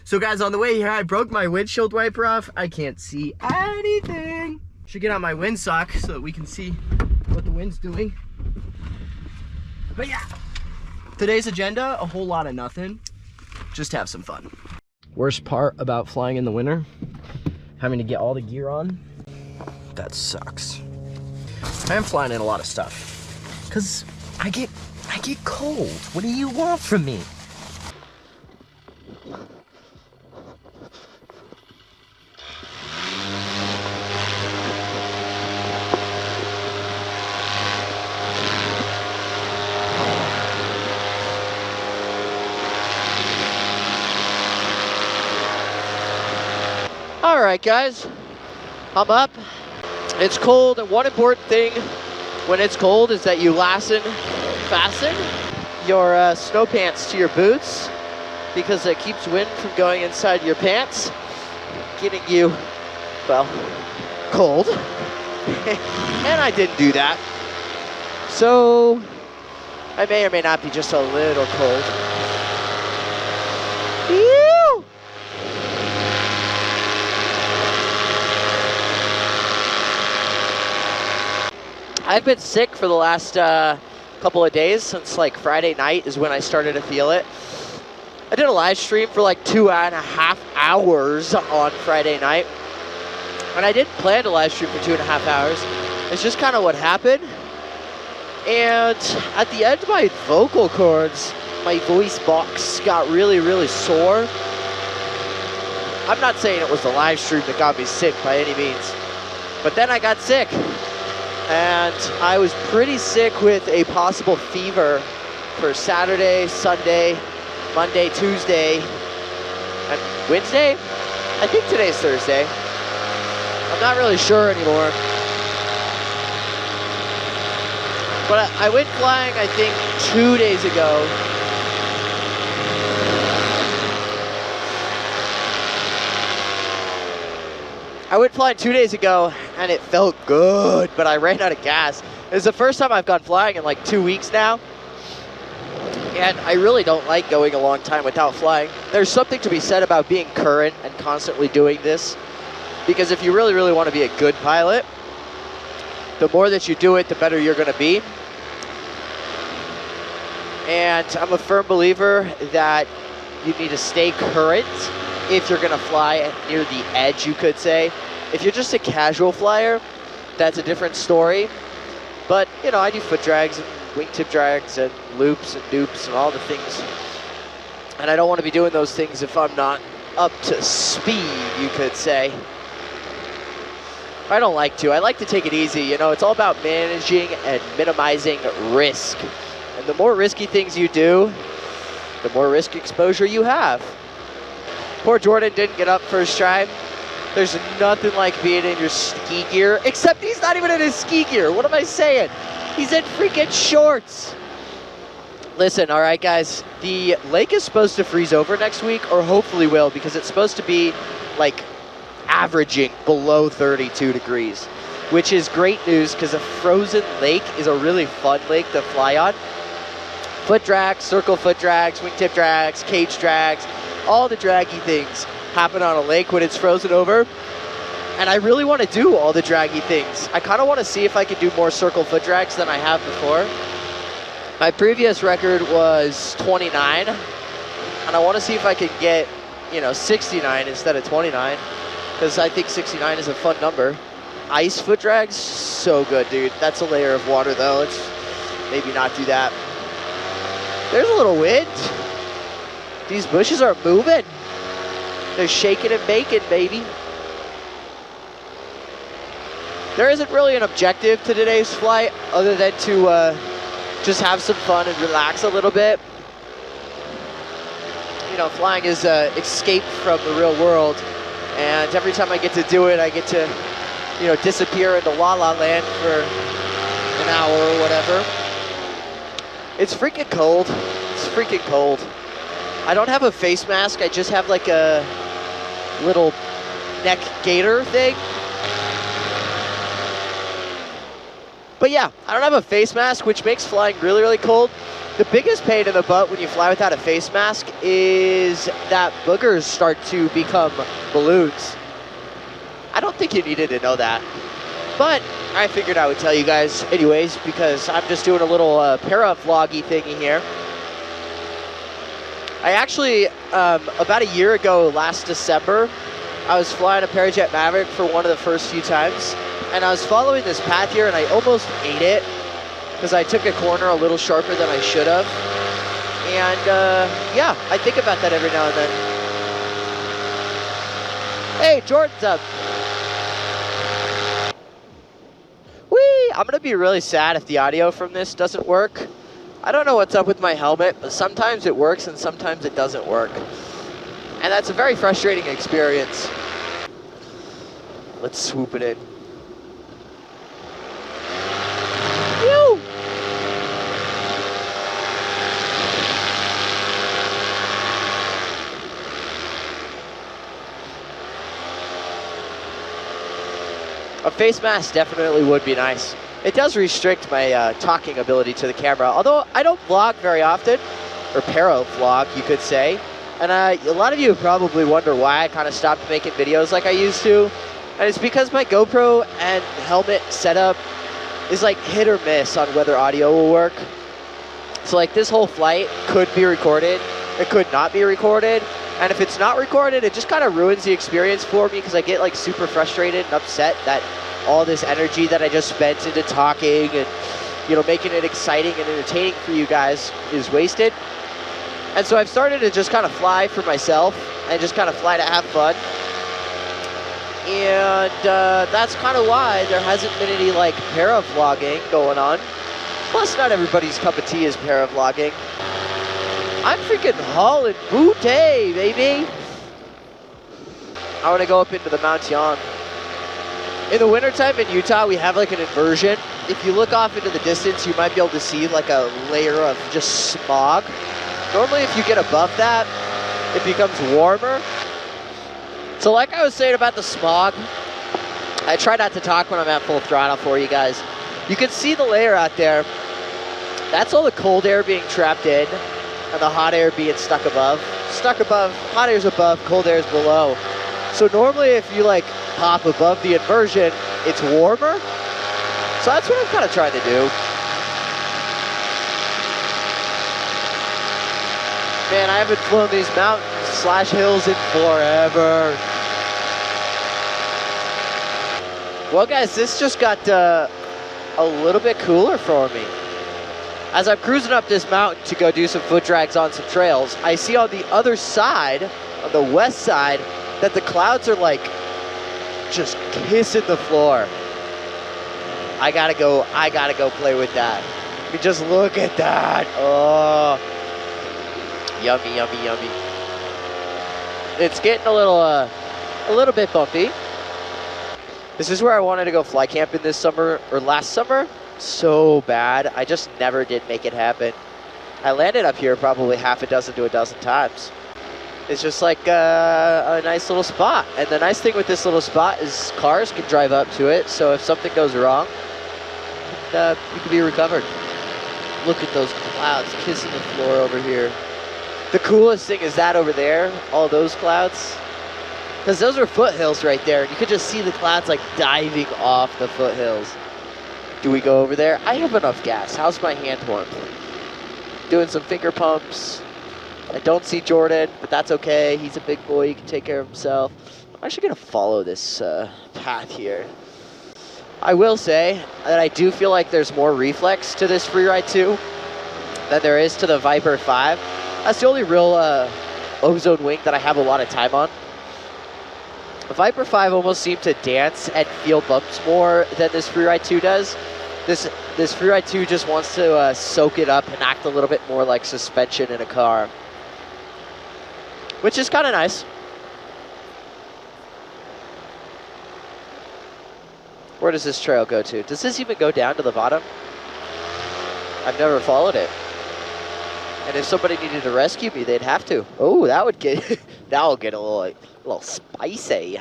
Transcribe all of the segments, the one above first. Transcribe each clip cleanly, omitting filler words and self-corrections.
So guys, on the way here, I broke my windshield wiper off. I can't see anything. Should get on my windsock so that we can see what the wind's doing. But yeah, today's agenda, a whole lot of nothing. Just have some fun. Worst part about flying in the winter, having to get all the gear on. That sucks. I am flying in a lot of stuff because I get cold. What do you want from me? All right, guys, I'm up. It's cold, and one important thing when it's cold is that you fasten your snow pants to your boots, because it keeps wind from going inside your pants, getting you, well, cold. And I didn't do that. So I may or may not be just a little cold. Ew! I've been sick for the last couple of days, since like Friday night is when I started to feel it. I did a live stream for like 2.5 hours on Friday night. And I didn't plan to live stream for 2.5 hours. It's just kind of what happened. And at the end, my vocal cords, my voice box got really, really sore. I'm not saying it was the live stream that got me sick by any means. But then I got sick. And I was pretty sick with a possible fever for Saturday, Sunday, Monday, Tuesday, and Wednesday? I think today's Thursday. I'm not really sure anymore. But I went flying, I think, 2 days ago. I went flying 2 days ago, and it felt good, but I ran out of gas. It's the first time I've gone flying in like 2 weeks now, and I really don't like going a long time without flying. There's something to be said about being current and constantly doing this, because if you really, really want to be a good pilot, the more that you do it, the better you're going to be. And I'm a firm believer that you need to stay current if you're gonna fly near the edge, you could say. If you're just a casual flyer, that's a different story. But, you know, I do foot drags and wingtip drags and loops and dupes and all the things. And I don't want to be doing those things if I'm not up to speed, you could say. I don't like to. I like to take it easy. You know, it's all about managing and minimizing risk. And the more risky things you do, the more risk exposure you have. Poor Jordan didn't get up first try. There's nothing like being in your ski gear, except he's not even in his ski gear. What am I saying? He's in freaking shorts. Listen, all right, guys, the lake is supposed to freeze over next week, or hopefully will, because it's supposed to be like averaging below 32 degrees, which is great news because a frozen lake is a really fun lake to fly on. Foot drags, circle foot drags, wingtip drags, cage drags, all the draggy things happen on a lake when it's frozen over. And I really want to do all the draggy things. I kind of want to see if I could do more circle foot drags than I have before. My previous record was 29, and I want to see if I could get, you know, 69 instead of 29, because I think 69 is a fun number. Ice foot drags, so good, dude. That's a layer of water, though. Let's maybe not do that. There's a little wind. These bushes are moving. They're shaking and baking, baby. There isn't really an objective to today's flight other than to just have some fun and relax a little bit. You know, flying is an escape from the real world. And every time I get to do it, I get to, you know, disappear into La La Land for an hour or whatever. It's freaking cold. It's freaking cold. I don't have a face mask. I just have like a little neck gaiter thing. But yeah, I don't have a face mask, which makes flying really, really cold. The biggest pain in the butt when you fly without a face mask is that boogers start to become balloons. I don't think you needed to know that, but I figured I would tell you guys anyways, because I'm just doing a little para-vloggy thingy here. I actually, about a year ago, last December, I was flying a Parajet Maverick for one of the first few times, and I was following this path here, and I almost ate it, because I took a corner a little sharper than I should have. And yeah, I think about that every now and then. Hey, Jordan's up. Whee! I'm gonna be really sad if the audio from this doesn't work. I don't know what's up with my helmet, but sometimes it works and sometimes it doesn't work. And that's a very frustrating experience. Let's swoop it in. Woo! A face mask definitely would be nice. It does restrict my talking ability to the camera, although I don't vlog very often, or para-vlog, you could say. And a lot of you probably wonder why I kind of stopped making videos like I used to. And it's because my GoPro and helmet setup is like hit or miss on whether audio will work. So like this whole flight could be recorded, it could not be recorded. And if it's not recorded, it just kind of ruins the experience for me, because I get like super frustrated and upset that all this energy that I just spent into talking and, you know, making it exciting and entertaining for you guys is wasted. And so I've started to just kind of fly for myself and just kind of fly to have fun. And that's kind of why there hasn't been any like para-vlogging going on. Plus, not everybody's cup of tea is para-vlogging. I'm freaking hauling booty, baby. I want to go up into the Mount Yon. In the wintertime in Utah, we have like an inversion. If you look off into the distance, you might be able to see like a layer of just smog. Normally, if you get above that, it becomes warmer. So like I was saying about the smog, I try not to talk when I'm at full throttle for you guys. You can see the layer out there. That's all the cold air being trapped in and the hot air being stuck above. Stuck above, hot air's above, cold air's below. So normally if you like pop above the inversion, it's warmer. So that's what I'm kind of trying to do. Man, I haven't flown these mountains / hills in forever. Well guys, this just got a little bit cooler for me. As I'm cruising up this mountain to go do some foot drags on some trails, I see on the other side, on the west side, that the clouds are like just kissing the floor. I gotta go play with that. I mean, just look at that. Oh, yummy, yummy, yummy. It's getting a little bit bumpy. This is where I wanted to go fly camping this summer, or last summer, so bad. I just never did make it happen. I landed up here probably half a dozen to a dozen times. It's just like a nice little spot. And the nice thing with this little spot is cars can drive up to it, so if something goes wrong, you can be recovered. Look at those clouds kissing the floor over here. The coolest thing is that over there, all those clouds, because those are foothills right there. You could just see the clouds like diving off the foothills. Do we go over there? I have enough gas. How's my hand warmth? Doing some finger pumps. I don't see Jordan, but that's okay. He's a big boy. He can take care of himself. I'm actually going to follow this path here. I will say that I do feel like there's more reflex to this Freeride 2 than there is to the Viper 5. That's the only real Ozone wing that I have a lot of time on. The Viper 5 almost seemed to dance and feel bumps more than this Freeride 2 does. This Freeride 2 just wants to soak it up and act a little bit more like suspension in a car, which is kind of nice. Where does this trail go to? Does this even go down to the bottom? I've never followed it. And if somebody needed to rescue me, they'd have to. Oh, that would get that will get a little spicy.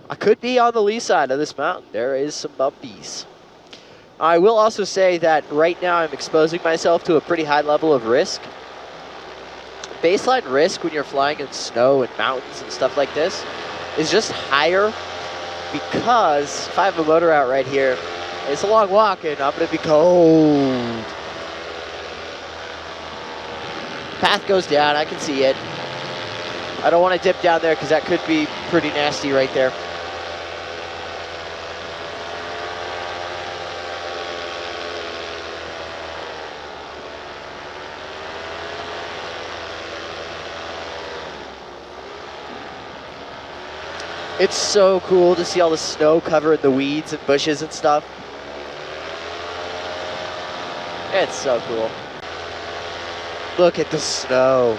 I could be on the lee side of this mountain. There is some bumpies. I will also say that right now I'm exposing myself to a pretty high level of risk. Baseline risk when you're flying in snow and mountains and stuff like this is just higher because if I have a motor out right here, it's a long walk and I'm gonna be cold. Path goes down, I can see it. I don't want to dip down there because that could be pretty nasty right there. It's so cool to see all the snow covering the weeds and bushes and stuff. It's so cool. Look at the snow.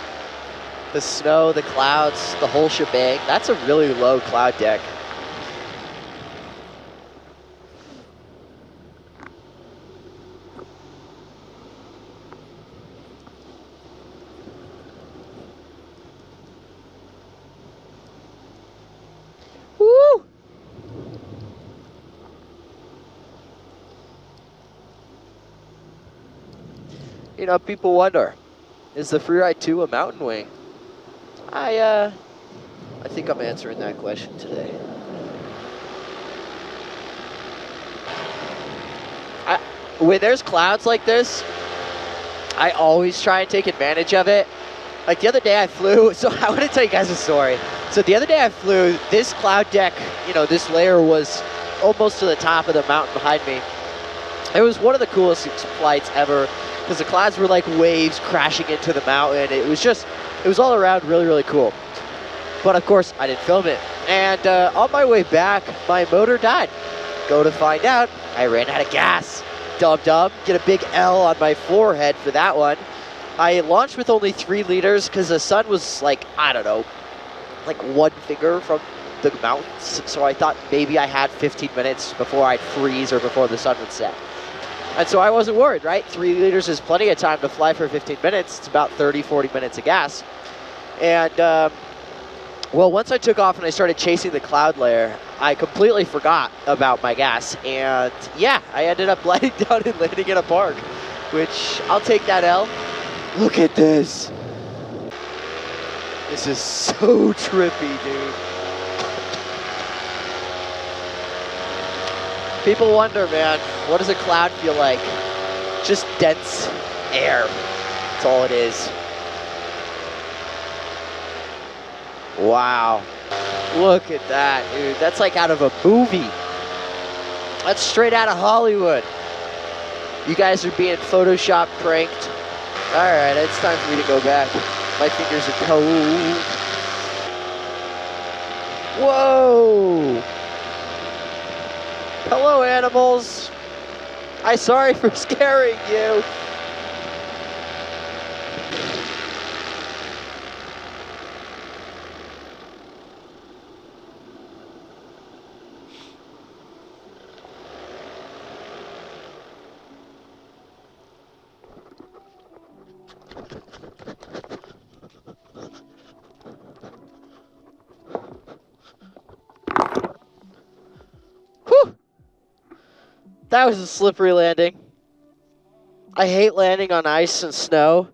The snow, the clouds, the whole shebang. That's a really low cloud deck. Woo! You know, people wonder, is the Freeride 2 a mountain wing? I think I'm answering that question today. When there's clouds like this, I always try and take advantage of it. Like the other day I flew, so I want to tell you guys a story. So the other day I flew, this cloud deck, you know, this layer was almost to the top of the mountain behind me. It was one of the coolest flights ever because the clouds were like waves crashing into the mountain. It was all around really, really cool. But of course, I didn't film it. And on my way back, my motor died. Go to find out, I ran out of gas. Dum-dum, get a big L on my forehead for that one. I launched with only 3 liters because the sun was like, I don't know, like 1 finger from the mountains. So I thought maybe I had 15 minutes before I'd freeze or before the sun would set. And so I wasn't worried, right? 3 liters is plenty of time to fly for 15 minutes. It's about 30, 40 minutes of gas. And, well, once I took off and I started chasing the cloud layer, I completely forgot about my gas. And, yeah, I ended up gliding down and landing in a park, which I'll take that L. Look at this. This is so trippy, dude. People wonder, man, what does a cloud feel like? Just dense air. That's all it is. Wow. Look at that, dude. That's like out of a movie. That's straight out of Hollywood. You guys are being Photoshop pranked. All right, it's time for me to go back. My fingers are cold. Whoa. Hello, animals. I'm sorry for scaring you. That was a slippery landing. I hate landing on ice and snow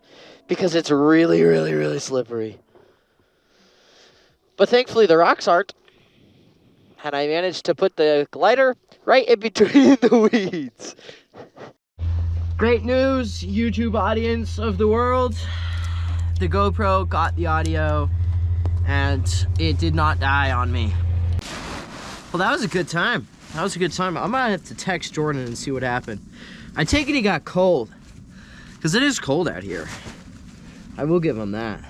because it's really, really, really slippery. But thankfully the rocks aren't. And I managed to put the glider right in between the weeds. Great news, YouTube audience of the world. The GoPro got the audio and it did not die on me. Well, that was a good time. That was a good time. I'm gonna have to text Jordan and see what happened. I take it he got cold, because it is cold out here. I will give him that.